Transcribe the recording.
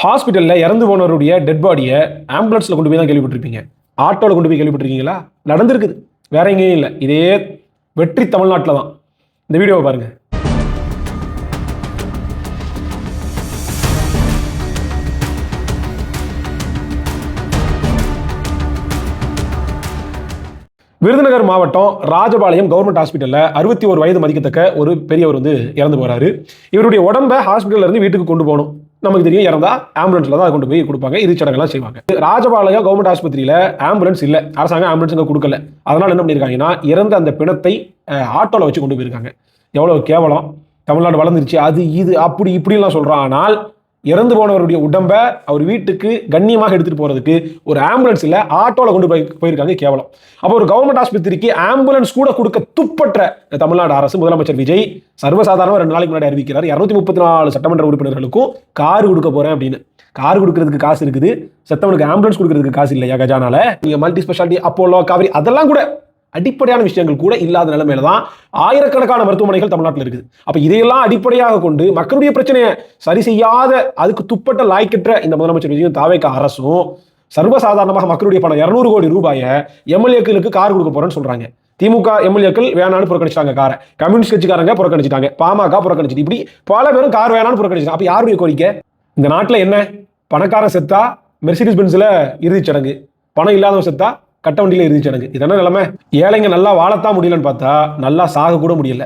ஹாஸ்பிட்டலில் இறந்து போனவருடைய டெட் பாடியை ஆம்புலன்ஸில் கொண்டு போய் தான் கேள்விப்பட்டிருப்பீங்க. ஆட்டோவில் கொண்டு போய் கேள்விப்பட்டிருக்கீங்களா? நடந்திருக்குது. வேற எங்கேயும் இல்லை. இதே வெற்றி தமிழ்நாட்டில் தான். இந்த வீடியோவை பாருங்க. விருதுநகர் மாவட்டம் ராஜபாளையம் கவர்மெண்ட் ஹாஸ்பிட்டலில் 61 வயது மதிக்கத்தக்க ஒரு பெரியவர் இறந்து போறாரு. இவருடைய உடம்பை ஹாஸ்பிட்டல்ல இருந்து வீட்டுக்கு கொண்டு போகணும். நமக்கு தெரியும், இறந்தா ஆம்புலன்ஸ்ல தான் கொண்டு போய் கொடுப்பாங்க. இறுதி சடங்கெல்லாம் செய்வாங்க. ராஜபாளையம் கவர்மெண்ட் ஆஸ்பத்திரியில ஆம்புலன்ஸ் இல்லை. அரசாங்கம் ஆம்புலன்ஸ் இங்கே கொடுக்கல. அதனால என்ன பண்ணியிருக்காங்கன்னா, இறந்த அந்த பிணத்தை ஆட்டோல வச்சு கொண்டு போயிருக்காங்க. எவ்வளவு கேவலம்! தமிழ்நாடு வளர்ந்துருச்சு, அது இது அப்படி இப்படிலாம் சொல்றான். ஆனால் இறந்து போனவருடைய உடம்பை அவர் வீட்டுக்கு கண்ணியமாக எடுத்துட்டு போறதுக்கு ஒரு ஆம்புலன்ஸ் இல்ல, ஆட்டோல கொண்டு போயிருக்காங்க. கேவலம். அப்போ ஒரு கவர்மெண்ட் ஆஸ்பத்திரிக்கு ஆம்புலன்ஸ் கூட கொடுக்க துப்பற்ற தமிழ்நாடு அரசு, முதலமைச்சர் விஜய் சர்வசாதாரணமாக 2 நாளைக்கு முன்னாடி அறிவிக்கிறார், 234 சட்டமன்ற உறுப்பினர்களுக்கும் கார் கொடுக்க போறேன் அப்படின்னு. கார் கொடுக்கறதுக்கு காசு இருக்குது, செத்தவனுக்கு ஆம்புலன்ஸ் கொடுக்கறதுக்கு காசு இல்லையா கஜானால? நீங்க மல்டி ஸ்பெஷாலிட்டி, அப்போலோ, காவிரி, அதெல்லாம் கூட அடிப்படையான விஷயங்கள் கூட இல்லாத நிலைமையில தான் ஆயிரக்கணக்கான மருத்துவமனைகள் தமிழ்நாட்டில் இருக்குது. அப்ப இதையெல்லாம் அடிப்படையாக கொண்டு மக்களுடைய பிரச்சனையை சரி செய்யாத, அதுக்கு துப்பட்ட லாய்க்கற்ற இந்த முதலமைச்சர் விஜயும் தாவேகா அரசும் சர்வசாதாரணமாக மக்களுடைய பணம் 200 கோடி ரூபாயை எம்எல்ஏக்களுக்கு கார் கொடுக்க போறேன்னு சொல்றாங்க. திமுக எம்எல்ஏக்கள் வேணான்னு புறக்கணிச்சிட்டாங்க காரை, கம்யூனிஸ்ட் கட்சிக்காரங்க புறக்கணிச்சிட்டாங்க, பாமக புறக்கணிச்சிட்டு, இப்படி பல பேரும் கார் வேணான்னு புறக்கணிச்சிட்டாங்க. அப்ப யாருடைய கோரிக்கை? இந்த நாட்டில் என்ன, பணக்காரன் செத்தா மெர்சிடிஸ் பென்ஸ்ல இறுதி சடங்கு, பணம் இல்லாதவன் செத்தா கட்ட வண்டியில இறுதி சடங்கு. இதென்ன நிலைமை? ஏழைங்க நல்லா வாழத்தான் முடியலன்னு பார்த்தா நல்லா சாக கூட முடியல.